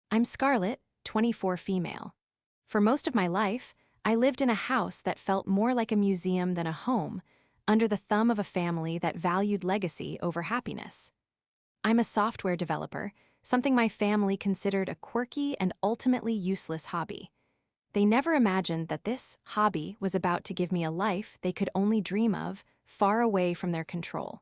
I'm Scarlett, 24 female. For most of my life, I lived in a house that felt more like a museum than a home, under the thumb of a family that valued legacy over happiness. I'm a software developer, something my family considered a quirky and ultimately useless hobby. They never imagined that this hobby was about to give me a life they could only dream of, far away from their control.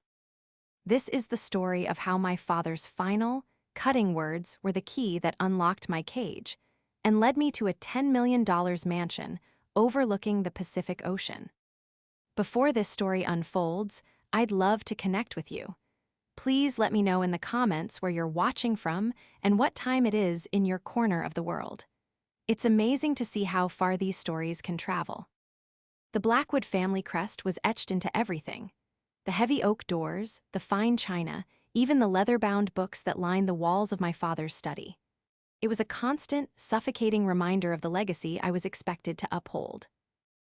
This is the story of how my father's final, cutting words were the key that unlocked my cage and led me to a $10 million mansion overlooking the Pacific Ocean. Before this story unfolds, I'd love to connect with you. Please let me know in the comments where you're watching from and what time it is in your corner of the world. It's amazing to see how far these stories can travel. The Blackwood family crest was etched into everything. The heavy oak doors, the fine china, even the leather-bound books that lined the walls of my father's study. It was a constant, suffocating reminder of the legacy I was expected to uphold.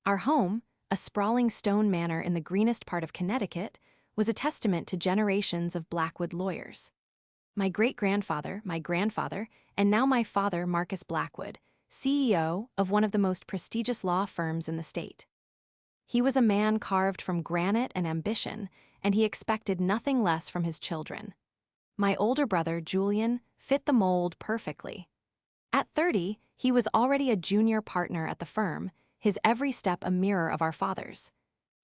Our home, a sprawling stone manor in the greenest part of Connecticut, was a testament to generations of Blackwood lawyers. My great-grandfather, my grandfather, and now my father, Marcus Blackwood, CEO of one of the most prestigious law firms in the state. He was a man carved from granite and ambition, and he expected nothing less from his children. My older brother, Julian, fit the mold perfectly. At 30, he was already a junior partner at the firm, his every step a mirror of our father's.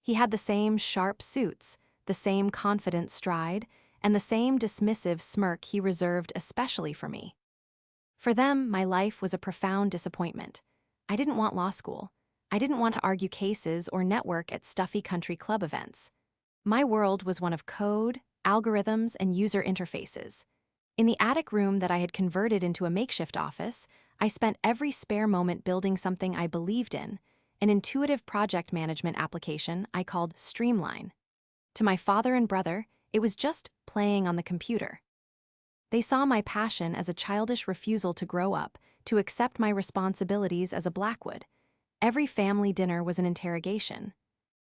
He had the same sharp suits, the same confident stride, and the same dismissive smirk he reserved especially for me. For them, my life was a profound disappointment. I didn't want law school. I didn't want to argue cases or network at stuffy country club events. My world was one of code, algorithms, and user interfaces. In the attic room that I had converted into a makeshift office, I spent every spare moment building something I believed in, an intuitive project management application I called Streamline. To my father and brother, it was just playing on the computer. They saw my passion as a childish refusal to grow up, to accept my responsibilities as a Blackwood. Every family dinner was an interrogation.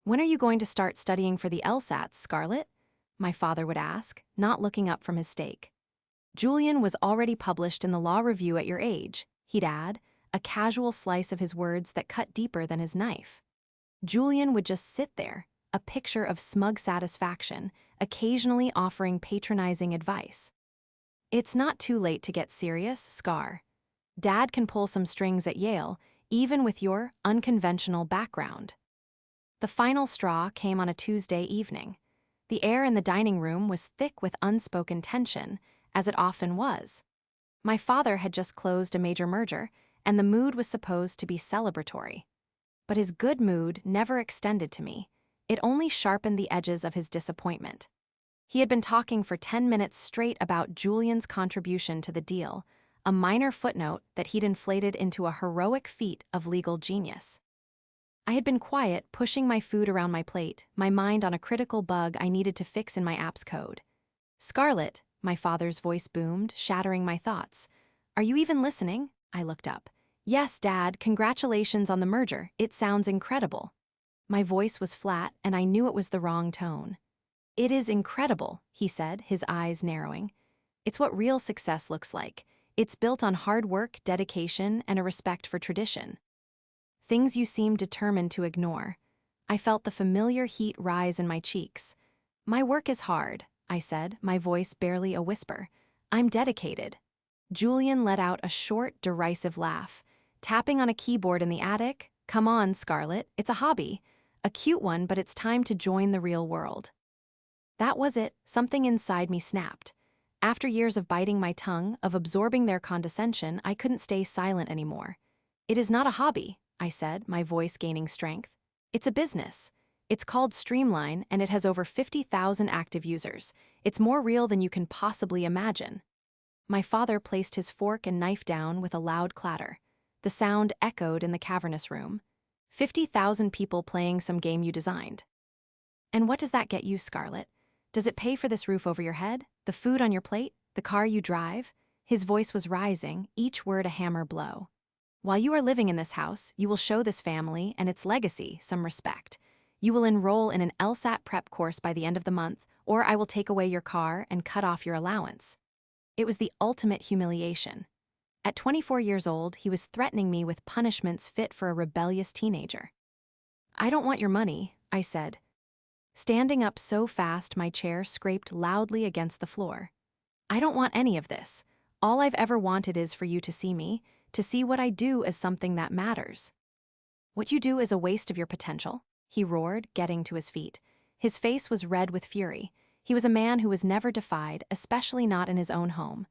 "When are you going to start studying for the LSATs, Scarlett?" my father would ask, not looking up from his steak. "Julian was already published in the Law Review at your age," he'd add, a casual slice of his words that cut deeper than his knife. Julian would just sit there, a picture of smug satisfaction, occasionally offering patronizing advice. "It's not too late to get serious, Scar. Dad can pull some strings at Yale, even with your unconventional background." The final straw came on a Tuesday evening. The air in the dining room was thick with unspoken tension, as it often was. My father had just closed a major merger, and the mood was supposed to be celebratory. But his good mood never extended to me. It only sharpened the edges of his disappointment. He had been talking for 10 minutes straight about Julian's contribution to the deal, a minor footnote that he'd inflated into a heroic feat of legal genius. I had been quiet, pushing my food around my plate, my mind on a critical bug I needed to fix in my app's code. "Scarlett," my father's voice boomed, shattering my thoughts. "Are you even listening?" I looked up. "Yes, Dad, congratulations on the merger. It sounds incredible." My voice was flat, and I knew it was the wrong tone. "It is incredible," he said, his eyes narrowing. "It's what real success looks like. It's built on hard work, dedication, and a respect for tradition. Things you seem determined to ignore." I felt the familiar heat rise in my cheeks. "My work is hard," I said, my voice barely a whisper. "I'm dedicated." Julian let out a short, derisive laugh. "Tapping on a keyboard in the attic? Come on, Scarlett, it's a hobby. A cute one, but it's time to join the real world." That was it. Something inside me snapped. After years of biting my tongue, of absorbing their condescension, I couldn't stay silent anymore. "It is not a hobby," I said, my voice gaining strength. "It's a business. It's called Streamline, and it has over 50,000 active users. It's more real than you can possibly imagine." My father placed his fork and knife down with a loud clatter. The sound echoed in the cavernous room. 50,000 people playing some game you designed. "And what does that get you, Scarlett? Does it pay for this roof over your head, the food on your plate, the car you drive?" His voice was rising, each word a hammer blow. "While you are living in this house, you will show this family and its legacy some respect. You will enroll in an LSAT prep course by the end of the month, or I will take away your car and cut off your allowance." It was the ultimate humiliation. At 24 years old, he was threatening me with punishments fit for a rebellious teenager. "I don't want your money," I said, standing up so fast my chair scraped loudly against the floor. "I don't want any of this. All I've ever wanted is for you to see me, to see what I do as something that matters." "What you do is a waste of your potential," he roared, getting to his feet. His face was red with fury. He was a man who was never defied, especially not in his own home.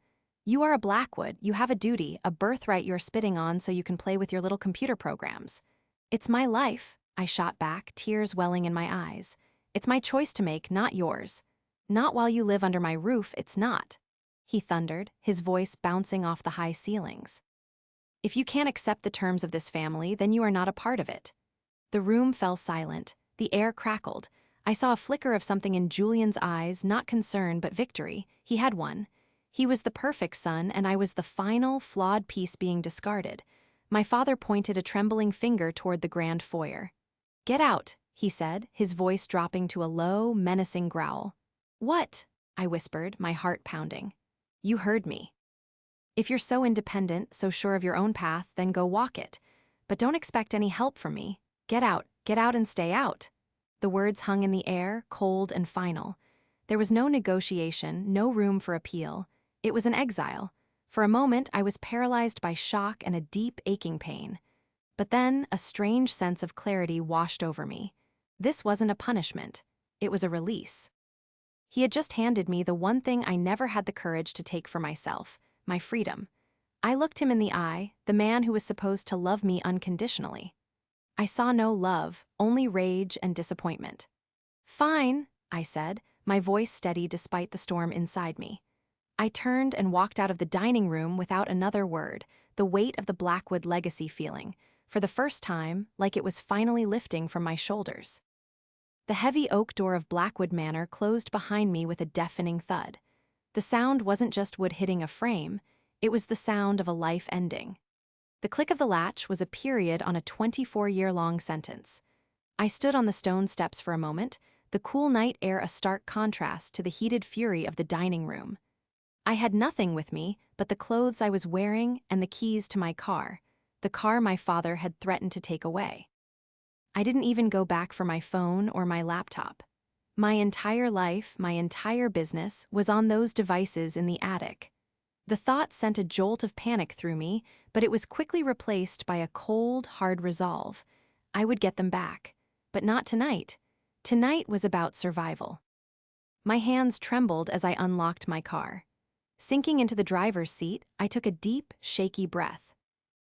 "You are a Blackwood, you have a duty, a birthright you're spitting on so you can play with your little computer programs." "It's my life," I shot back, tears welling in my eyes. "It's my choice to make, not yours. Not while you live under my roof, it's not," he thundered, his voice bouncing off the high ceilings. "If you can't accept the terms of this family, then you are not a part of it." The room fell silent. The air crackled. I saw a flicker of something in Julian's eyes, not concern but victory. He had won. He was the perfect son, and I was the final, flawed piece being discarded. My father pointed a trembling finger toward the grand foyer. "Get out," he said, his voice dropping to a low, menacing growl. "What?" I whispered, my heart pounding. "You heard me. If you're so independent, so sure of your own path, then go walk it. But don't expect any help from me. Get out and stay out." The words hung in the air, cold and final. There was no negotiation, no room for appeal. It was an exile. For a moment, I was paralyzed by shock and a deep, aching pain. But then, a strange sense of clarity washed over me. This wasn't a punishment. It was a release. He had just handed me the one thing I never had the courage to take for myself, my freedom. I looked him in the eye, the man who was supposed to love me unconditionally. I saw no love, only rage and disappointment. "Fine," I said, my voice steady despite the storm inside me. I turned and walked out of the dining room without another word, the weight of the Blackwood legacy feeling, for the first time, like it was finally lifting from my shoulders. The heavy oak door of Blackwood Manor closed behind me with a deafening thud. The sound wasn't just wood hitting a frame, it was the sound of a life ending. The click of the latch was a period on a 24-year-long sentence. I stood on the stone steps for a moment, the cool night air a stark contrast to the heated fury of the dining room. I had nothing with me but the clothes I was wearing and the keys to my car, the car my father had threatened to take away. I didn't even go back for my phone or my laptop. My entire life, my entire business, was on those devices in the attic. The thought sent a jolt of panic through me, but it was quickly replaced by a cold, hard resolve. I would get them back. But not tonight. Tonight was about survival. My hands trembled as I unlocked my car. Sinking into the driver's seat, I took a deep, shaky breath.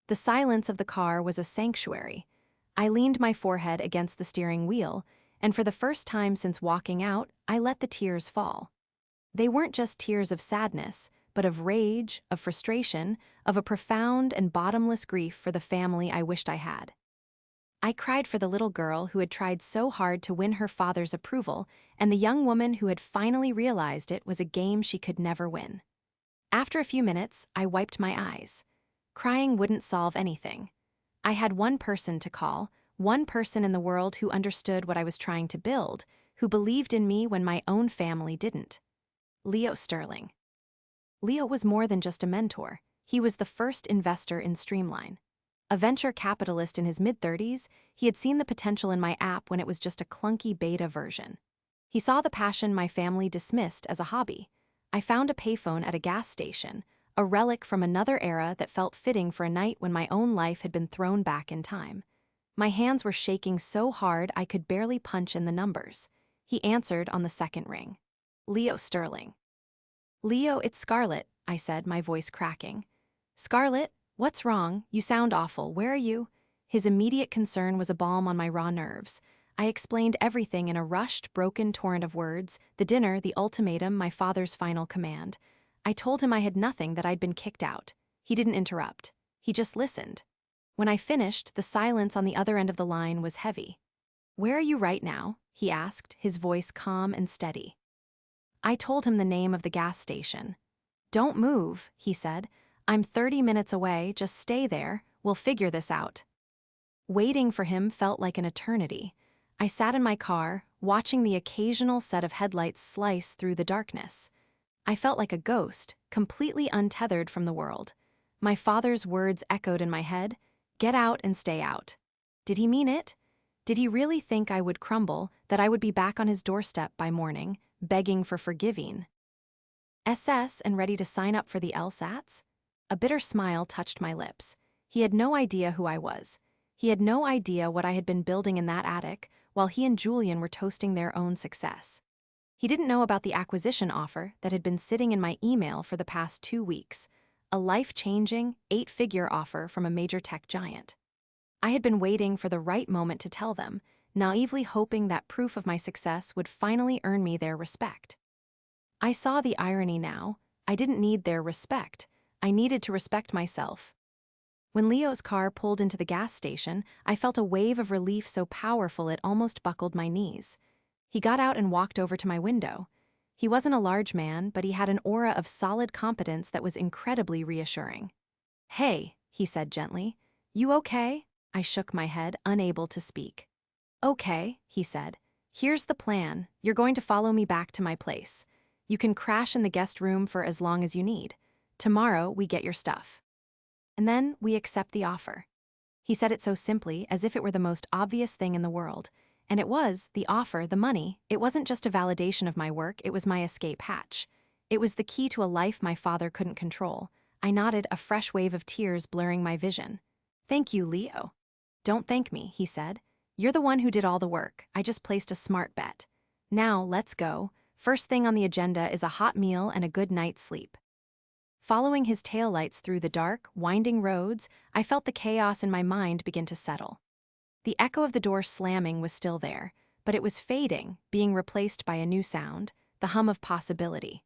The silence of the car was a sanctuary. I leaned my forehead against the steering wheel, and for the first time since walking out, I let the tears fall. They weren't just tears of sadness, but of rage, of frustration, of a profound and bottomless grief for the family I wished I had. I cried for the little girl who had tried so hard to win her father's approval, and the young woman who had finally realized it was a game she could never win. After a few minutes, I wiped my eyes. Crying wouldn't solve anything. I had one person to call, one person in the world who understood what I was trying to build, who believed in me when my own family didn't. Leo Sterling. Leo was more than just a mentor. He was the first investor in Streamline. A venture capitalist in his mid-30s, he had seen the potential in my app when it was just a clunky beta version. He saw the passion my family dismissed as a hobby. I found a payphone at a gas station, a relic from another era that felt fitting for a night when my own life had been thrown back in time. My hands were shaking so hard I could barely punch in the numbers. He answered on the second ring. "Leo Sterling." "Leo, it's Scarlett," I said, my voice cracking. "Scarlett, what's wrong? You sound awful. Where are you?" His immediate concern was a balm on my raw nerves. I explained everything in a rushed, broken torrent of words, the dinner, the ultimatum, my father's final command. I told him I had nothing, that I'd been kicked out. He didn't interrupt. He just listened. When I finished, the silence on the other end of the line was heavy. "Where are you right now?" he asked, his voice calm and steady. I told him the name of the gas station. "Don't move," he said. "I'm 30 minutes away, just stay there, we'll figure this out." Waiting for him felt like an eternity. I sat in my car, watching the occasional set of headlights slice through the darkness. I felt like a ghost, completely untethered from the world. My father's words echoed in my head, "Get out and stay out." Did he mean it? Did he really think I would crumble, that I would be back on his doorstep by morning, begging for forgiving? SS and ready to sign up for the LSATs? A bitter smile touched my lips. He had no idea who I was. He had no idea what I had been building in that attic, while he and Julian were toasting their own success. He didn't know about the acquisition offer that had been sitting in my email for the past 2 weeks, a life-changing, 8-figure offer from a major tech giant. I had been waiting for the right moment to tell them, naively hoping that proof of my success would finally earn me their respect. I saw the irony now. I didn't need their respect. I needed to respect myself. When Leo's car pulled into the gas station, I felt a wave of relief so powerful it almost buckled my knees. He got out and walked over to my window. He wasn't a large man, but he had an aura of solid competence that was incredibly reassuring. "Hey," he said gently. "You okay?" I shook my head, unable to speak. "Okay," he said. "Here's the plan. You're going to follow me back to my place. You can crash in the guest room for as long as you need. Tomorrow, we get your stuff. And then we accept the offer." He said it so simply, as if it were the most obvious thing in the world. And it was, the offer, the money. It wasn't just a validation of my work, it was my escape hatch. It was the key to a life my father couldn't control. I nodded, a fresh wave of tears blurring my vision. "Thank you, Leo." "Don't thank me," he said. "You're the one who did all the work. I just placed a smart bet. Now, let's go. First thing on the agenda is a hot meal and a good night's sleep." Following his taillights through the dark, winding roads, I felt the chaos in my mind begin to settle. The echo of the door slamming was still there, but it was fading, being replaced by a new sound, the hum of possibility.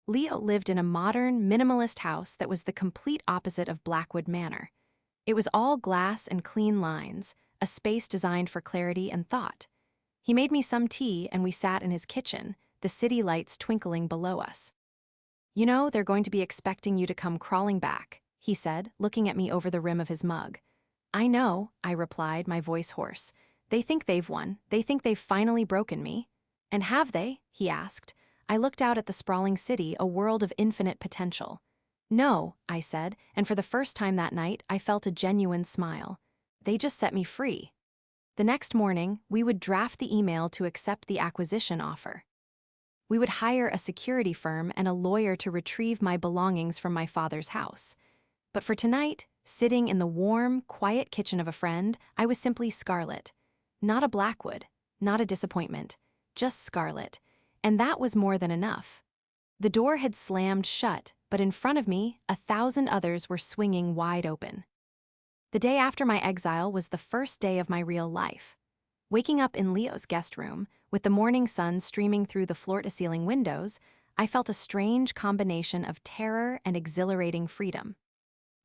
Leo lived in a modern, minimalist house that was the complete opposite of Blackwood Manor. It was all glass and clean lines, a space designed for clarity and thought. He made me some tea and we sat in his kitchen, the city lights twinkling below us. "You know, they're going to be expecting you to come crawling back," he said, looking at me over the rim of his mug. "I know," I replied, my voice hoarse. "They think they've won. They think they've finally broken me." "And have they?" he asked. I looked out at the sprawling city, a world of infinite potential. "No," I said, and for the first time that night, I felt a genuine smile. "They just set me free." The next morning, we would draft the email to accept the acquisition offer. We would hire a security firm and a lawyer to retrieve my belongings from my father's house. But for tonight, sitting in the warm, quiet kitchen of a friend, I was simply Scarlet. Not a Blackwood, not a disappointment, just Scarlet. And that was more than enough. The door had slammed shut, but in front of me, 1,000 others were swinging wide open. The day after my exile was the first day of my real life. Waking up in Leo's guest room, with the morning sun streaming through the floor-to-ceiling windows, I felt a strange combination of terror and exhilarating freedom.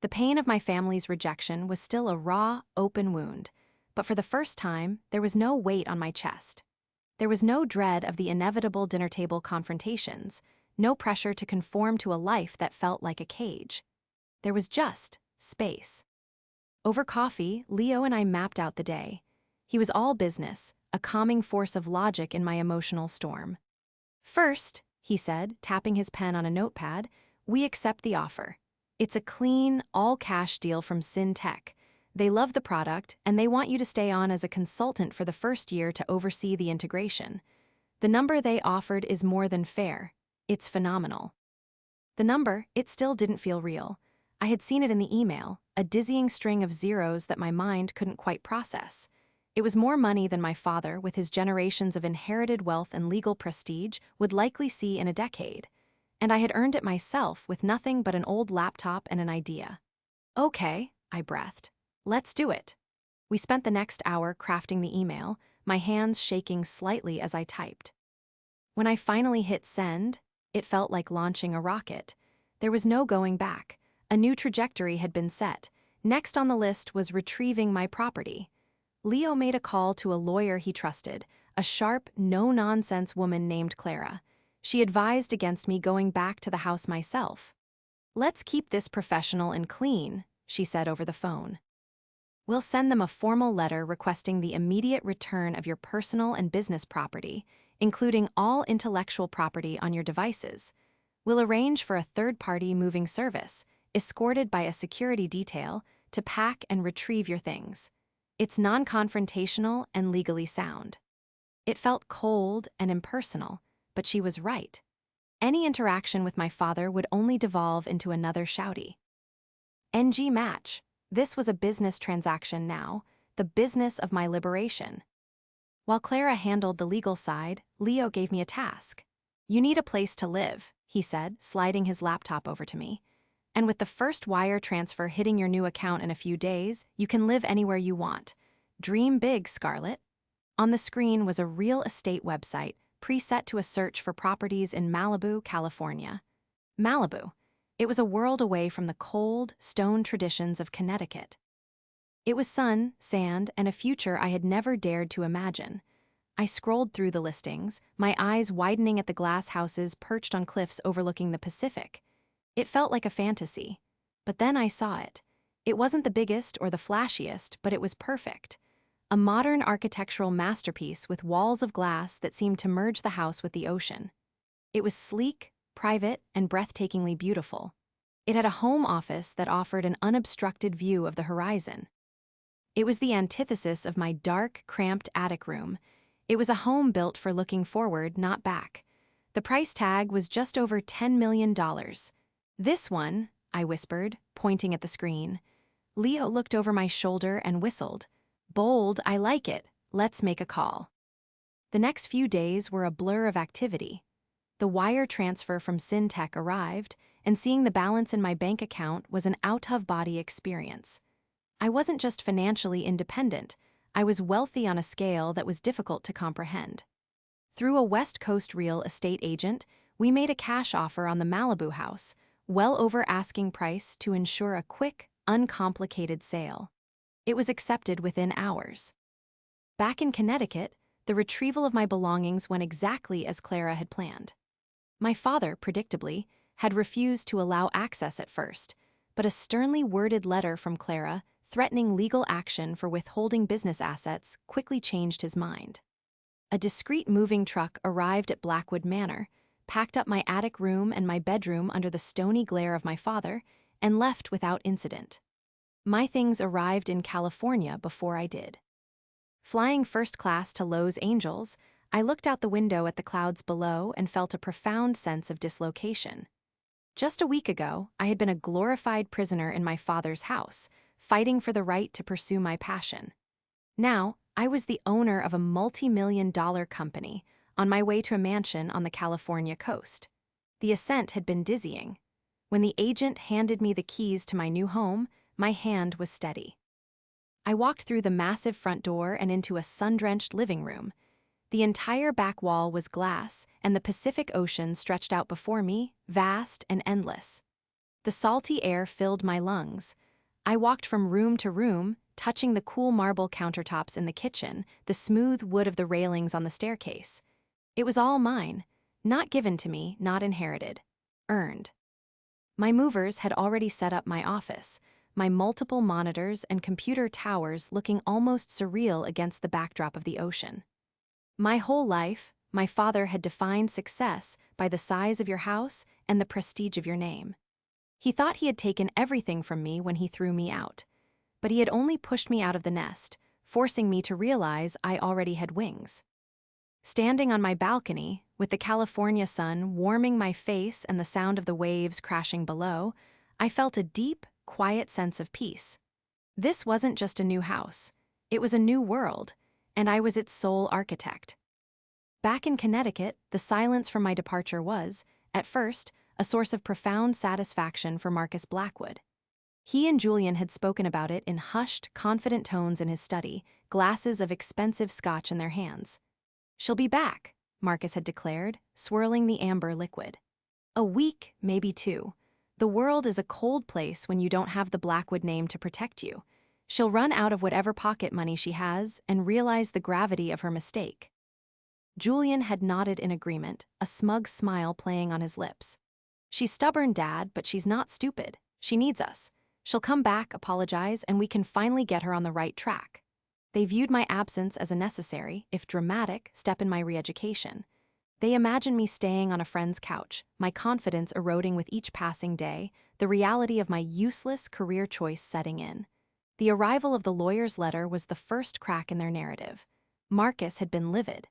The pain of my family's rejection was still a raw, open wound, but for the first time, there was no weight on my chest. There was no dread of the inevitable dinner-table confrontations, no pressure to conform to a life that felt like a cage. There was just space. Over coffee, Leo and I mapped out the day. He was all business, a calming force of logic in my emotional storm. "First," he said, tapping his pen on a notepad, "we accept the offer. It's a clean, all-cash deal from Sin Tech. They love the product, and they want you to stay on as a consultant for the first year to oversee the integration. The number they offered is more than fair. It's phenomenal." The number, it still didn't feel real. I had seen it in the email, a dizzying string of zeros that my mind couldn't quite process. It was more money than my father, with his generations of inherited wealth and legal prestige, would likely see in a decade. And I had earned it myself with nothing but an old laptop and an idea. "Okay," I breathed. "Let's do it." We spent the next hour crafting the email, my hands shaking slightly as I typed. When I finally hit send, it felt like launching a rocket. There was no going back. A new trajectory had been set. Next on the list was retrieving my property. Leo made a call to a lawyer he trusted, a sharp, no-nonsense woman named Clara. She advised against me going back to the house myself. "Let's keep this professional and clean," she said over the phone. "We'll send them a formal letter requesting the immediate return of your personal and business property, including all intellectual property on your devices. We'll arrange for a third-party moving service. escorted by a security detail to pack and retrieve your things. It's non-confrontational and legally sound. It felt cold and impersonal, but she was right. Any interaction with my father would only devolve into another shouty. NG match. This was a business transaction now, the business of my liberation. While Clara handled the legal side, Leo gave me a task. You need a place to live, he said, sliding his laptop over to me. And with the first wire transfer hitting your new account in a few days, you can live anywhere you want. Dream big, Scarlett. On the screen was a real estate website, preset to a search for properties in Malibu, California. Malibu. It was a world away from the cold, stone traditions of Connecticut. It was sun, sand, and a future I had never dared to imagine. I scrolled through the listings, my eyes widening at the glass houses perched on cliffs overlooking the Pacific. It felt like a fantasy. But then I saw it. It wasn't the biggest or the flashiest, but it was perfect. A modern architectural masterpiece with walls of glass that seemed to merge the house with the ocean. It was sleek, private, and breathtakingly beautiful. It had a home office that offered an unobstructed view of the horizon. It was the antithesis of my dark, cramped attic room. It was a home built for looking forward, not back. The price tag was just over $10 million. This one, I whispered, pointing at the screen. Leo looked over my shoulder and whistled. Bold, I like it. Let's make a call. The next few days were a blur of activity. The wire transfer from Syntech arrived, and seeing the balance in my bank account was an out-of-body experience. I wasn't just financially independent, I was wealthy on a scale that was difficult to comprehend. Through a West Coast real estate agent, we made a cash offer on the Malibu house, well over asking price to ensure a quick, uncomplicated sale. It was accepted within hours. Back in Connecticut, the retrieval of my belongings went exactly as Clara had planned. My father, predictably, had refused to allow access at first, but a sternly worded letter from Clara, threatening legal action for withholding business assets, quickly changed his mind. A discreet moving truck arrived at Blackwood Manor, packed up my attic room and my bedroom under the stony glare of my father, and left without incident. My things arrived in California before I did. Flying first class to Los Angeles, I looked out the window at the clouds below and felt a profound sense of dislocation. Just a week ago, I had been a glorified prisoner in my father's house, fighting for the right to pursue my passion. Now, I was the owner of a multi-million-dollar company, on my way to a mansion on the California coast. The ascent had been dizzying. When the agent handed me the keys to my new home, my hand was steady. I walked through the massive front door and into a sun-drenched living room. The entire back wall was glass, and the Pacific Ocean stretched out before me, vast and endless. The salty air filled my lungs. I walked from room to room, touching the cool marble countertops in the kitchen, the smooth wood of the railings on the staircase. It was all mine, not given to me, not inherited, earned. My movers had already set up my office, my multiple monitors and computer towers looking almost surreal against the backdrop of the ocean. My whole life, my father had defined success by the size of your house and the prestige of your name. He thought he had taken everything from me when he threw me out, but he had only pushed me out of the nest, forcing me to realize I already had wings. Standing on my balcony, with the California sun warming my face and the sound of the waves crashing below, I felt a deep, quiet sense of peace. This wasn't just a new house. It was a new world, and I was its sole architect. Back in Connecticut, the silence from my departure was, at first, a source of profound satisfaction for Marcus Blackwood. He and Julian had spoken about it in hushed, confident tones in his study, glasses of expensive scotch in their hands. "She'll be back," Marcus had declared, swirling the amber liquid. "A week, maybe 2. The world is a cold place when you don't have the Blackwood name to protect you. She'll run out of whatever pocket money she has and realize the gravity of her mistake." Julian had nodded in agreement, a smug smile playing on his lips. "She's stubborn, Dad, but she's not stupid. She needs us. She'll come back, apologize, and we can finally get her on the right track." They viewed my absence as a necessary, if dramatic, step in my re-education. They imagined me staying on a friend's couch, my confidence eroding with each passing day, the reality of my useless career choice setting in. The arrival of the lawyer's letter was the first crack in their narrative. Marcus had been livid.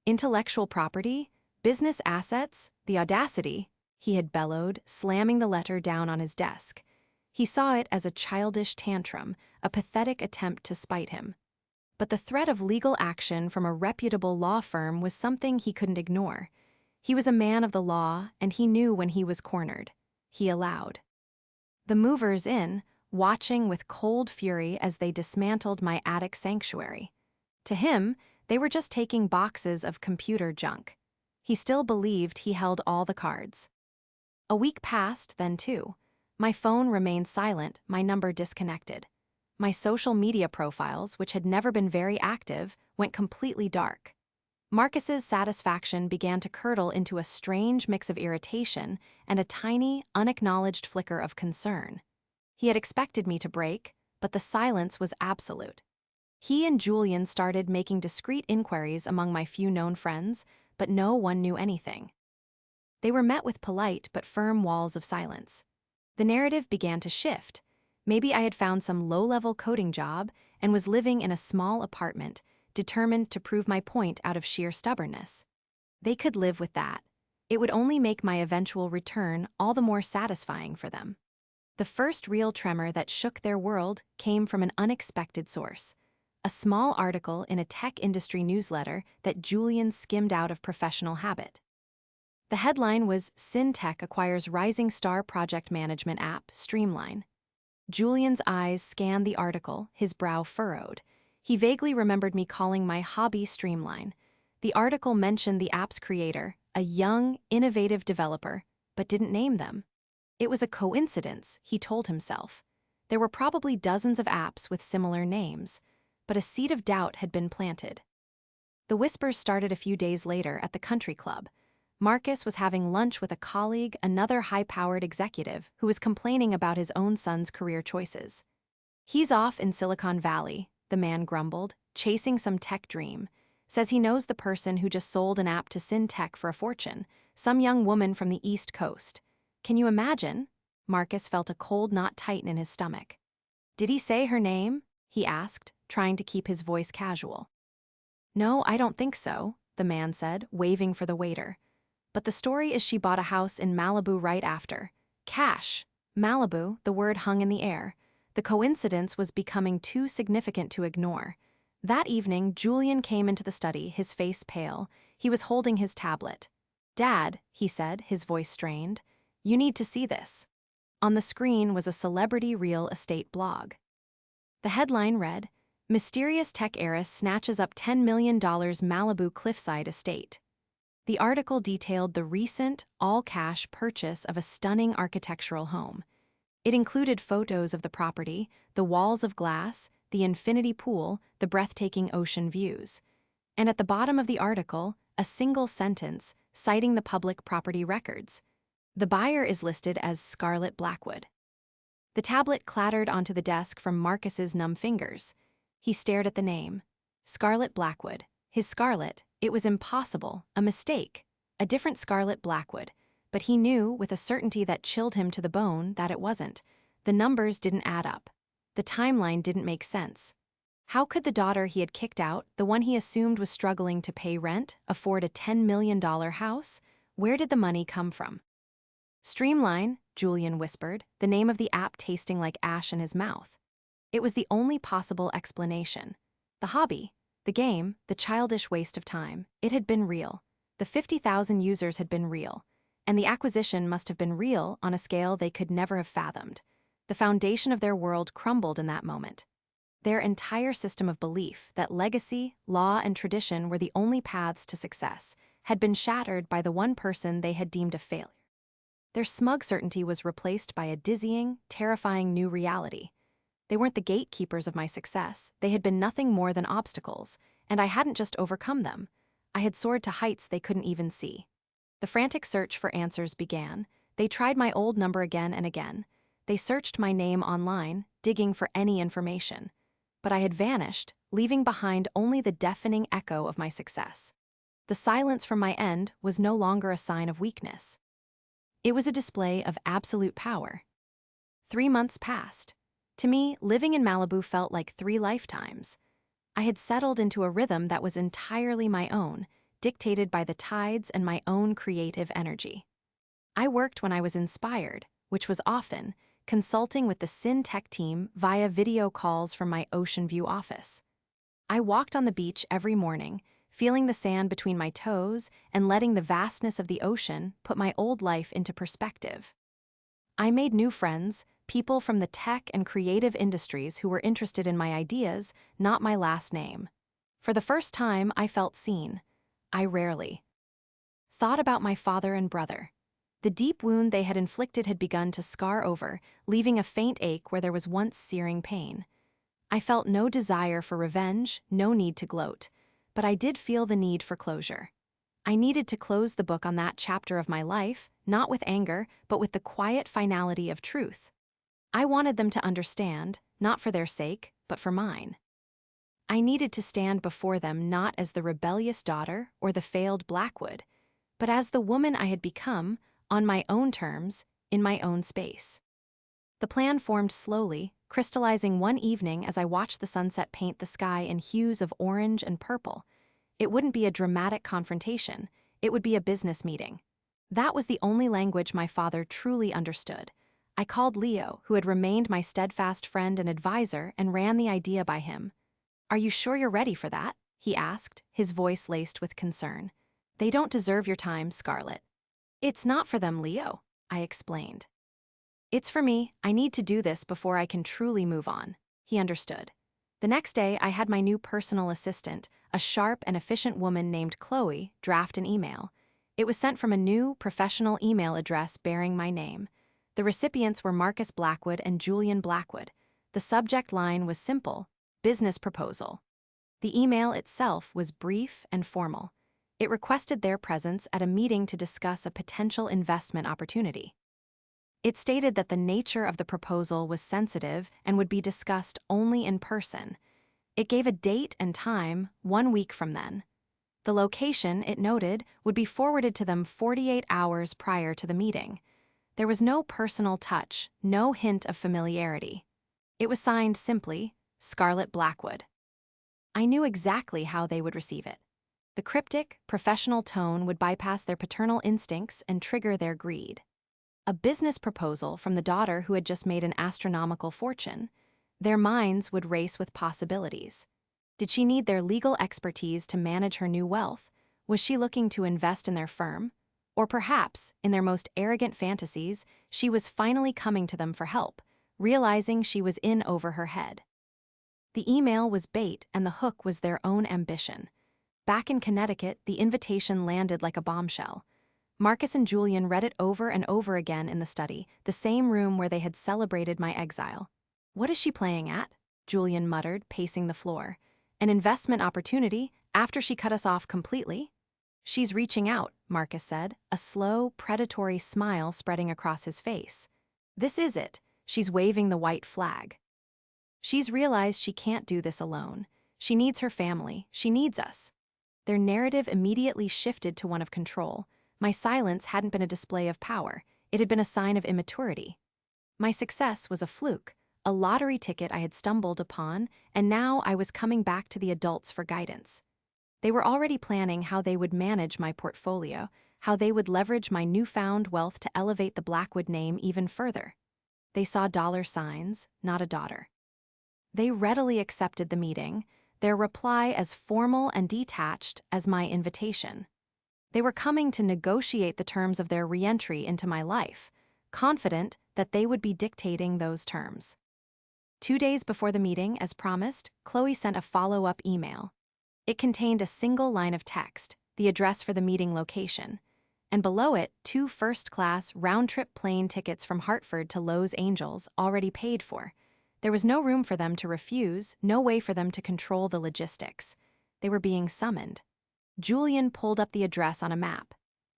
Intellectual property? Business assets? The audacity? He had bellowed, slamming the letter down on his desk. He saw it as a childish tantrum, a pathetic attempt to spite him. But the threat of legal action from a reputable law firm was something he couldn't ignore. He was a man of the law, and he knew when he was cornered. He allowed. The movers in, watching with cold fury as they dismantled my attic sanctuary. To him, they were just taking boxes of computer junk. He still believed he held all the cards. A week passed, then two. My phone remained silent, my number disconnected. My social media profiles, which had never been very active, went completely dark. Marcus's satisfaction began to curdle into a strange mix of irritation and a tiny, unacknowledged flicker of concern. He had expected me to break, but the silence was absolute. He and Julian started making discreet inquiries among my few known friends, but no one knew anything. They were met with polite but firm walls of silence. The narrative began to shift. Maybe I had found some low-level coding job and was living in a small apartment, determined to prove my point out of sheer stubbornness. They could live with that. It would only make my eventual return all the more satisfying for them. The first real tremor that shook their world came from an unexpected source. A small article in a tech industry newsletter that Julian skimmed out of professional habit. The headline was "SynTech acquires rising star project management app, Streamline." Julian's eyes scanned the article, his brow furrowed. He vaguely remembered me calling my hobby Streamline. The article mentioned the app's creator, a young, innovative developer, but didn't name them. It was a coincidence, he told himself. There were probably dozens of apps with similar names, but a seed of doubt had been planted. The whispers started a few days later at the country club. Marcus was having lunch with a colleague, another high-powered executive, who was complaining about his own son's career choices. "He's off in Silicon Valley," the man grumbled, "chasing some tech dream. Says he knows the person who just sold an app to SynTech for a fortune, some young woman from the East Coast. Can you imagine?" Marcus felt a cold knot tighten in his stomach. "Did he say her name?" he asked, trying to keep his voice casual. "No, I don't think so," the man said, waving for the waiter. "But the story is she bought a house in Malibu right after. Cash. Malibu, the word hung in the air. The coincidence was becoming too significant to ignore. That evening, Julian came into the study, his face pale. He was holding his tablet. "Dad," he said, his voice strained, "you need to see this." On the screen was a celebrity real estate blog. The headline read, "Mysterious tech heiress snatches up $10 million Malibu cliffside estate." The article detailed the recent, all-cash purchase of a stunning architectural home. It included photos of the property, the walls of glass, the infinity pool, the breathtaking ocean views. And at the bottom of the article, a single sentence citing the public property records. The buyer is listed as Scarlett Blackwood. The tablet clattered onto the desk from Marcus's numb fingers. He stared at the name. Scarlett Blackwood. His Scarlett. It was impossible, a mistake, a different Scarlett Blackwood, but he knew, with a certainty that chilled him to the bone, that it wasn't. The numbers didn't add up. The timeline didn't make sense. How could the daughter he had kicked out, the one he assumed was struggling to pay rent, afford a $10 million house? Where did the money come from? "Streamline," Julian whispered, the name of the app tasting like ash in his mouth. It was the only possible explanation. The hobby, the game, the childish waste of time, it had been real. The 50,000 users had been real. And the acquisition must have been real on a scale they could never have fathomed. The foundation of their world crumbled in that moment. Their entire system of belief that legacy, law, and tradition were the only paths to success had been shattered by the one person they had deemed a failure. Their smug certainty was replaced by a dizzying, terrifying new reality. They weren't the gatekeepers of my success. They had been nothing more than obstacles, and I hadn't just overcome them. I had soared to heights they couldn't even see. The frantic search for answers began. They tried my old number again and again. They searched my name online, digging for any information. But I had vanished, leaving behind only the deafening echo of my success. the silence from my end was no longer a sign of weakness. It was a display of absolute power. 3 months passed. To me, living in Malibu felt like 3 lifetimes. I had settled into a rhythm that was entirely my own, dictated by the tides and my own creative energy. I worked when I was inspired, which was often consulting with the SynTech team via video calls from my Ocean View office. I walked on the beach every morning, feeling the sand between my toes and letting the vastness of the ocean put my old life into perspective. I made new friends, people from the tech and creative industries who were interested in my ideas, not my last name. For the first time, I felt seen. I rarely thought about my father and brother. The deep wound they had inflicted had begun to scar over, leaving a faint ache where there was once searing pain. I felt no desire for revenge, no need to gloat, but I did feel the need for closure. I needed to close the book on that chapter of my life, not with anger, but with the quiet finality of truth. I wanted them to understand, not for their sake, but for mine. I needed to stand before them not as the rebellious daughter or the failed Blackwood, but as the woman I had become, on my own terms, in my own space. The plan formed slowly, crystallizing one evening as I watched the sunset paint the sky in hues of orange and purple. It wouldn't be a dramatic confrontation, it would be a business meeting. That was the only language my father truly understood. I called Leo, who had remained my steadfast friend and advisor, and ran the idea by him. "Are you sure you're ready for that?" he asked, his voice laced with concern. "They don't deserve your time, Scarlett." "It's not for them, Leo," I explained. "It's for me. I need to do this before I can truly move on." He understood. The next day, I had my new personal assistant, a sharp and efficient woman named Chloe, draft an email. It was sent from a new, professional email address bearing my name. The recipients were Marcus Blackwood and Julian Blackwood. The subject line was simple: business proposal. The email itself was brief and formal. It requested their presence at a meeting to discuss a potential investment opportunity. It stated that the nature of the proposal was sensitive and would be discussed only in person. It gave a date and time 1 week from then. The location, it noted, would be forwarded to them 48 hours prior to the meeting. There was no personal touch, no hint of familiarity. It was signed simply, Scarlett Blackwood. I knew exactly how they would receive it. The cryptic, professional tone would bypass their paternal instincts and trigger their greed. A business proposal from the daughter who had just made an astronomical fortune. Their minds would race with possibilities. Did she need their legal expertise to manage her new wealth? Was she looking to invest in their firm? Or perhaps, in their most arrogant fantasies, she was finally coming to them for help, realizing she was in over her head. The email was bait and the hook was their own ambition. Back in Connecticut, the invitation landed like a bombshell. Marcus and Julian read it over and over again in the study, the same room where they had celebrated my exile. "What is she playing at?" Julian muttered, pacing the floor. "An investment opportunity, after she cut us off completely?" "She's reaching out," Marcus said, a slow, predatory smile spreading across his face. "This is it. She's waving the white flag. She's realized she can't do this alone. She needs her family. She needs us." Their narrative immediately shifted to one of control. My silence hadn't been a display of power. It had been a sign of immaturity. My success was a fluke, a lottery ticket I had stumbled upon, and now I was coming back to the adults for guidance. They were already planning how they would manage my portfolio, how they would leverage my newfound wealth to elevate the Blackwood name even further. They saw dollar signs, not a daughter. They readily accepted the meeting, their reply as formal and detached as my invitation. They were coming to negotiate the terms of their re-entry into my life, confident that they would be dictating those terms. 2 days before the meeting, as promised, Chloe sent a follow-up email. It contained a single line of text, the address for the meeting location, and below it, 2 first-class, round-trip plane tickets from Hartford to Los Angeles already paid for. There was no room for them to refuse, no way for them to control the logistics. They were being summoned. Julian pulled up the address on a map.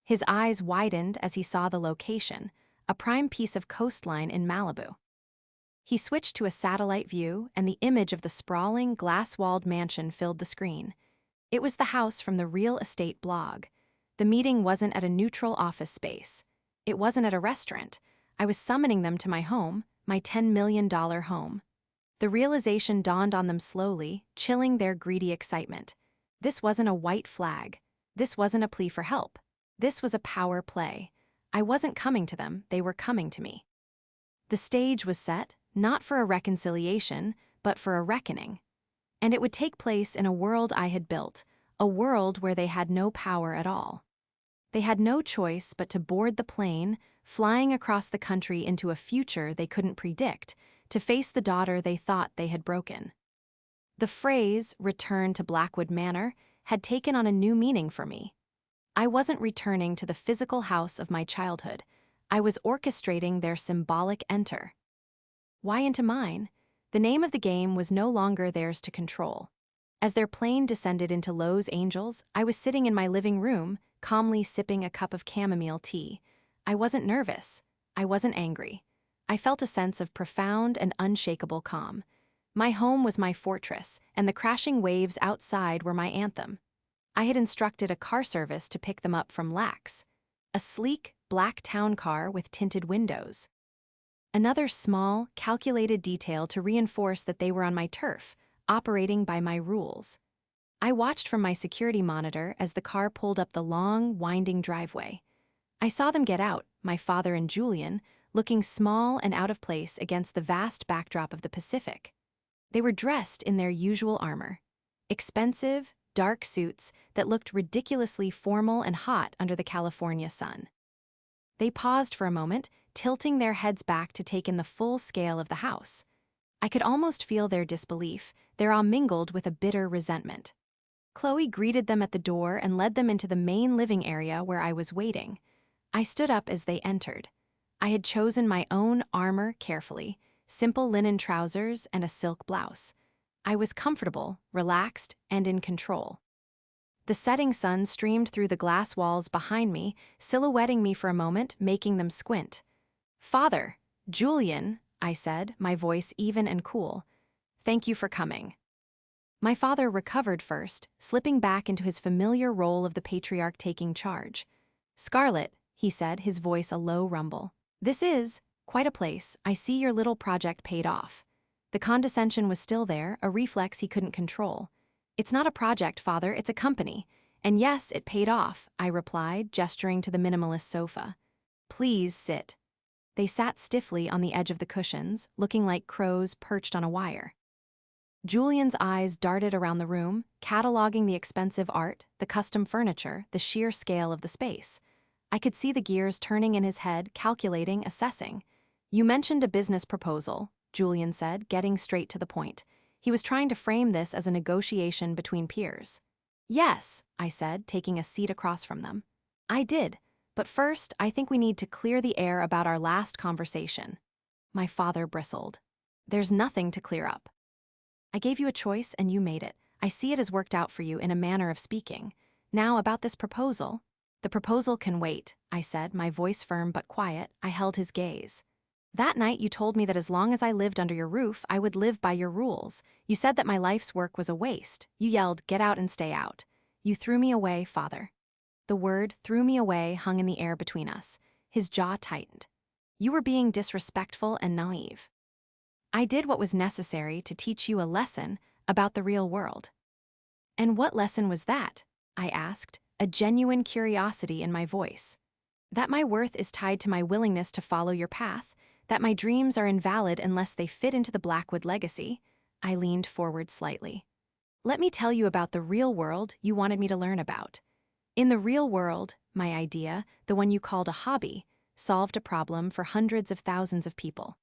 His eyes widened as he saw the location, a prime piece of coastline in Malibu. He switched to a satellite view, and the image of the sprawling, glass-walled mansion filled the screen. It was the house from the real estate blog. The meeting wasn't at a neutral office space. It wasn't at a restaurant. I was summoning them to my home, my $10 million home. The realization dawned on them slowly, chilling their greedy excitement. This wasn't a white flag. This wasn't a plea for help. This was a power play. I wasn't coming to them, they were coming to me. The stage was set, not for a reconciliation, but for a reckoning. And it would take place in a world I had built, a world where they had no power at all. They had no choice but to board the plane, flying across the country into a future they couldn't predict, to face the daughter they thought they had broken. The phrase, "return to Blackwood Manor," had taken on a new meaning for me. I wasn't returning to the physical house of my childhood. I was orchestrating their symbolic enter. Why into mine? The name of the game was no longer theirs to control. As their plane descended into Los Angeles, I was sitting in my living room, calmly sipping a cup of chamomile tea. I wasn't nervous. I wasn't angry. I felt a sense of profound and unshakable calm. My home was my fortress, and the crashing waves outside were my anthem. I had instructed a car service to pick them up from Lax, a sleek, black town car with tinted windows. Another small, calculated detail to reinforce that they were on my turf, operating by my rules. I watched from my security monitor as the car pulled up the long, winding driveway. I saw them get out, my father and Julian, looking small and out of place against the vast backdrop of the Pacific. They were dressed in their usual armor. Expensive, dark suits that looked ridiculously formal and hot under the California sun. They paused for a moment, tilting their heads back to take in the full scale of the house. I could almost feel their disbelief, their awe mingled with a bitter resentment. Chloe greeted them at the door and led them into the main living area where I was waiting. I stood up as they entered. I had chosen my own armor carefully, simple linen trousers and a silk blouse. I was comfortable, relaxed, and in control. The setting sun streamed through the glass walls behind me, silhouetting me for a moment, making them squint. "Father, Julian," I said, my voice even and cool. "Thank you for coming." My father recovered first, slipping back into his familiar role of the patriarch taking charge. "Scarlett," he said, his voice a low rumble. "This is quite a place. I see your little project paid off." The condescension was still there, a reflex he couldn't control. "It's not a project, Father, it's a company. And yes, it paid off," I replied, gesturing to the minimalist sofa. "Please sit." They sat stiffly on the edge of the cushions, looking like crows perched on a wire. Julian's eyes darted around the room, cataloging the expensive art, the custom furniture, the sheer scale of the space. I could see the gears turning in his head, calculating, assessing. "You mentioned a business proposal," Julian said, getting straight to the point. He was trying to frame this as a negotiation between peers. "Yes," I said, taking a seat across from them. "I did. But first, I think we need to clear the air about our last conversation." My father bristled. "There's nothing to clear up. I gave you a choice and you made it. I see it has worked out for you in a manner of speaking. Now about this proposal." "The proposal can wait," I said, my voice firm but quiet. I held his gaze. "That night you told me that as long as I lived under your roof, I would live by your rules. You said that my life's work was a waste. You yelled, 'Get out and stay out.' You threw me away, Father." The word "threw me away" hung in the air between us. His jaw tightened. "You were being disrespectful and naive. I did what was necessary to teach you a lesson about the real world." "And what lesson was that?" I asked, a genuine curiosity in my voice. "That my worth is tied to my willingness to follow your path, that my dreams are invalid unless they fit into the Blackwood legacy." I leaned forward slightly. "Let me tell you about the real world you wanted me to learn about. In the real world, my idea, the one you called a hobby, solved a problem for hundreds of thousands of people.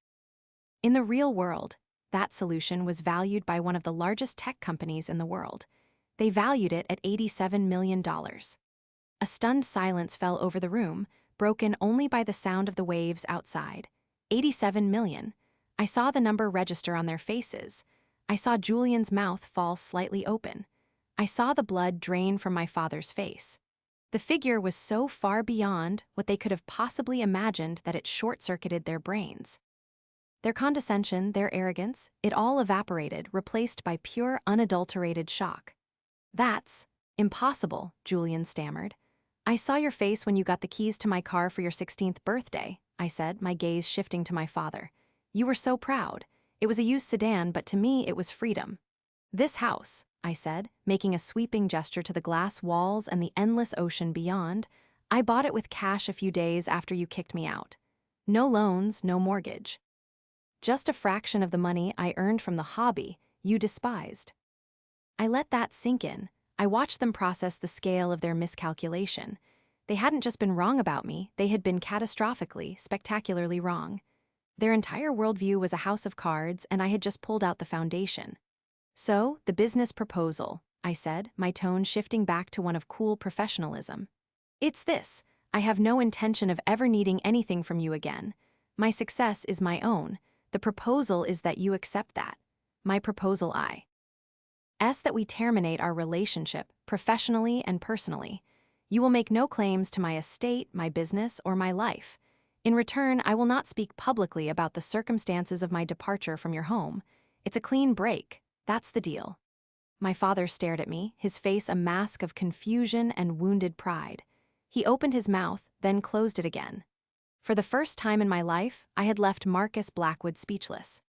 In the real world, that solution was valued by one of the largest tech companies in the world. They valued it at $87 million. A stunned silence fell over the room, broken only by the sound of the waves outside. 87 million. I saw the number register on their faces. I saw Julian's mouth fall slightly open. I saw the blood drain from my father's face. The figure was so far beyond what they could have possibly imagined that it short-circuited their brains. Their condescension, their arrogance, it all evaporated, replaced by pure, unadulterated shock. "That's," Impossible, Julian stammered. I saw your face when you got the keys to my car for your 16th birthday, I said, my gaze shifting to my father. You were so proud. It was a used sedan, but to me it was freedom. This house, I said, making a sweeping gesture to the glass walls and the endless ocean beyond, I bought it with cash a few days after you kicked me out. No loans, no mortgage. Just a fraction of the money I earned from the hobby you despised. I let that sink in. I watched them process the scale of their miscalculation. They hadn't just been wrong about me, they had been catastrophically, spectacularly wrong. Their entire worldview was a house of cards, and I had just pulled out the foundation. So, the business proposal, I said, my tone shifting back to one of cool professionalism. It's this. I have no intention of ever needing anything from you again. My success is my own. The proposal is that you accept that. My proposal that we terminate our relationship, professionally and personally. You will make no claims to my estate, my business, or my life. In return, I will not speak publicly about the circumstances of my departure from your home. It's a clean break. That's the deal. My father stared at me, his face a mask of confusion and wounded pride. He opened his mouth, then closed it again. For the first time in my life, I had left Marcus Blackwood speechless.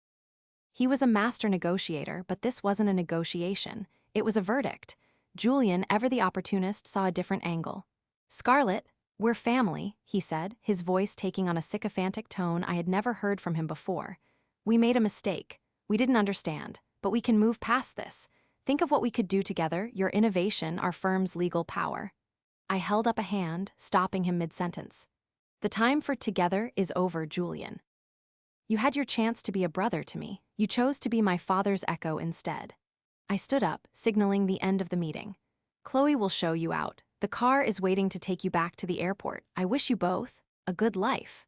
He was a master negotiator, but this wasn't a negotiation. It was a verdict. Julian, ever the opportunist, saw a different angle. Scarlett, we're family, he said, his voice taking on a sycophantic tone I had never heard from him before. We made a mistake. We didn't understand, but we can move past this. Think of what we could do together, your innovation, our firm's legal power. I held up a hand, stopping him mid-sentence. The time for together is over, Julian. You had your chance to be a brother to me. You chose to be my father's echo instead. I stood up, signaling the end of the meeting. Chloe will show you out. The car is waiting to take you back to the airport. I wish you both a good life.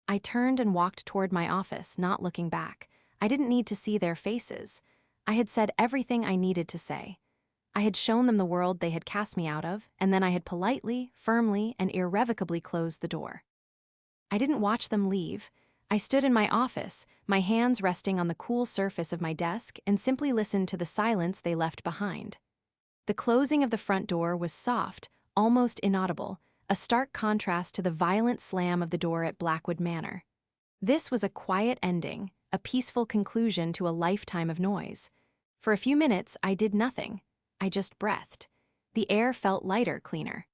I turned and walked toward my office, not looking back. I didn't need to see their faces. I had said everything I needed to say. I had shown them the world they had cast me out of, and then I had politely, firmly, and irrevocably closed the door. I didn't watch them leave. I stood in my office, my hands resting on the cool surface of my desk, and simply listened to the silence they left behind. The closing of the front door was soft, almost inaudible, a stark contrast to the violent slam of the door at Blackwood Manor. This was a quiet ending, a peaceful conclusion to a lifetime of noise. For a few minutes, I did nothing. I just breathed. The air felt lighter, cleaner.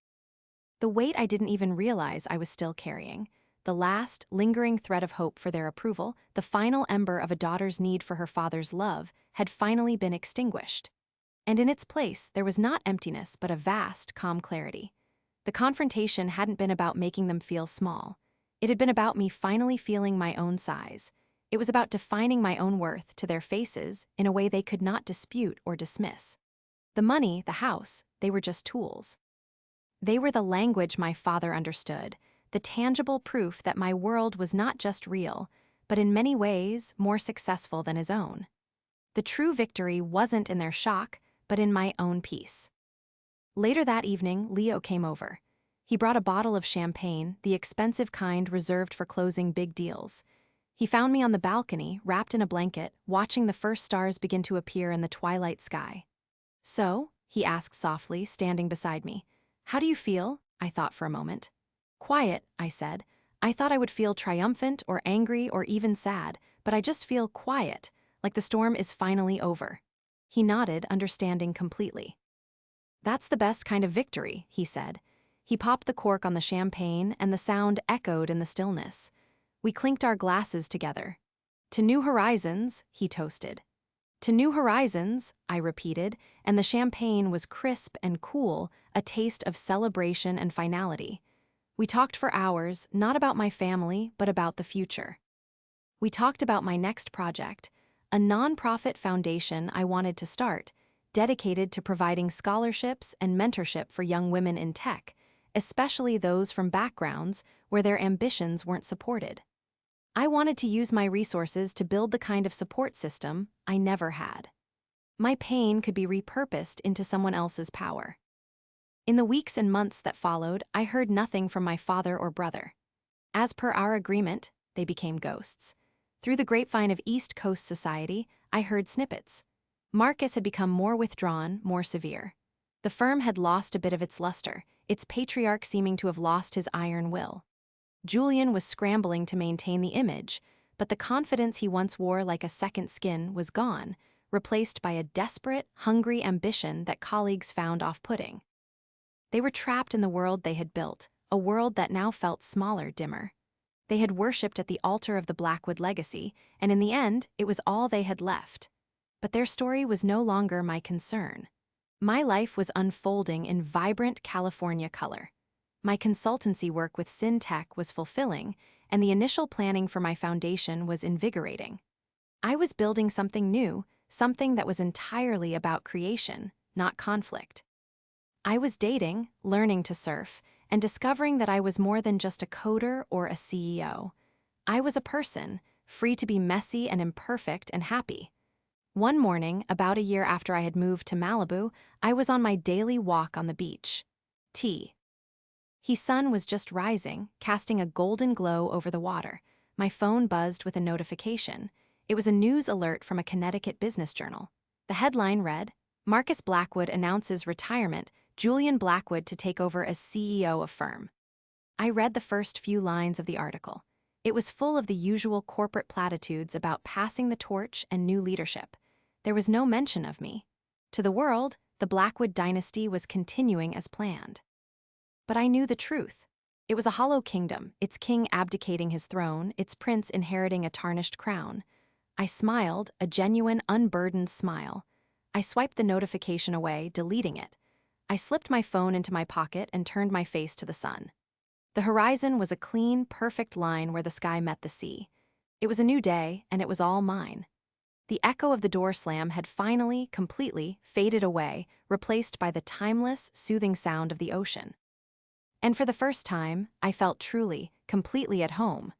The weight I didn't even realize I was still carrying. The last, lingering thread of hope for their approval, the final ember of a daughter's need for her father's love, had finally been extinguished. And in its place, there was not emptiness, but a vast, calm clarity. The confrontation hadn't been about making them feel small. It had been about me finally feeling my own size. It was about defining my own worth to their faces in a way they could not dispute or dismiss. The money, the house, they were just tools. They were the language my father understood, the tangible proof that my world was not just real, but in many ways more successful than his own. The true victory wasn't in their shock, but in my own peace. Later that evening, Leo came over. He brought a bottle of champagne, the expensive kind reserved for closing big deals. He found me on the balcony, wrapped in a blanket, watching the first stars begin to appear in the twilight sky. So, he asked softly, standing beside me. How do you feel? I thought for a moment. Quiet, I said. I thought I would feel triumphant or angry or even sad, but I just feel quiet, like the storm is finally over. He nodded, understanding completely. That's the best kind of victory, he said. He popped the cork on the champagne, and the sound echoed in the stillness. We clinked our glasses together. To new horizons, he toasted. To new horizons, I repeated, and the champagne was crisp and cool, a taste of celebration and finality. We talked for hours, not about my family, but about the future. We talked about my next project, a nonprofit foundation I wanted to start, dedicated to providing scholarships and mentorship for young women in tech, especially those from backgrounds where their ambitions weren't supported. I wanted to use my resources to build the kind of support system I never had. My pain could be repurposed into someone else's power. In the weeks and months that followed, I heard nothing from my father or brother. As per our agreement, they became ghosts. Through the grapevine of East Coast society, I heard snippets. Marcus had become more withdrawn, more severe. The firm had lost a bit of its luster, its patriarch seeming to have lost his iron will. Julian was scrambling to maintain the image, but the confidence he once wore like a second skin was gone, replaced by a desperate, hungry ambition that colleagues found off-putting. They were trapped in the world they had built, a world that now felt smaller, dimmer. They had worshipped at the altar of the Blackwood legacy, and in the end, it was all they had left. But their story was no longer my concern. My life was unfolding in vibrant California color. My consultancy work with SynTech was fulfilling, and the initial planning for my foundation was invigorating. I was building something new, something that was entirely about creation, not conflict. I was dating, learning to surf, and discovering that I was more than just a coder or a CEO. I was a person, free to be messy and imperfect and happy. One morning, about a year after I had moved to Malibu, I was on my daily walk on the beach. Sun was just rising, casting a golden glow over the water. My phone buzzed with a notification. It was a news alert from a Connecticut business journal. The headline read, "Marcus Blackwood announces retirement, Julian Blackwood to take over as CEO of firm." I read the first few lines of the article. It was full of the usual corporate platitudes about passing the torch and new leadership. There was no mention of me. To the world, the Blackwood dynasty was continuing as planned. But I knew the truth. It was a hollow kingdom, its king abdicating his throne, its prince inheriting a tarnished crown. I smiled, a genuine, unburdened smile. I swiped the notification away, deleting it. I slipped my phone into my pocket and turned my face to the sun. The horizon was a clean, perfect line where the sky met the sea. It was a new day, and it was all mine. The echo of the door slam had finally, completely, faded away, replaced by the timeless, soothing sound of the ocean. And for the first time, I felt truly, completely at home.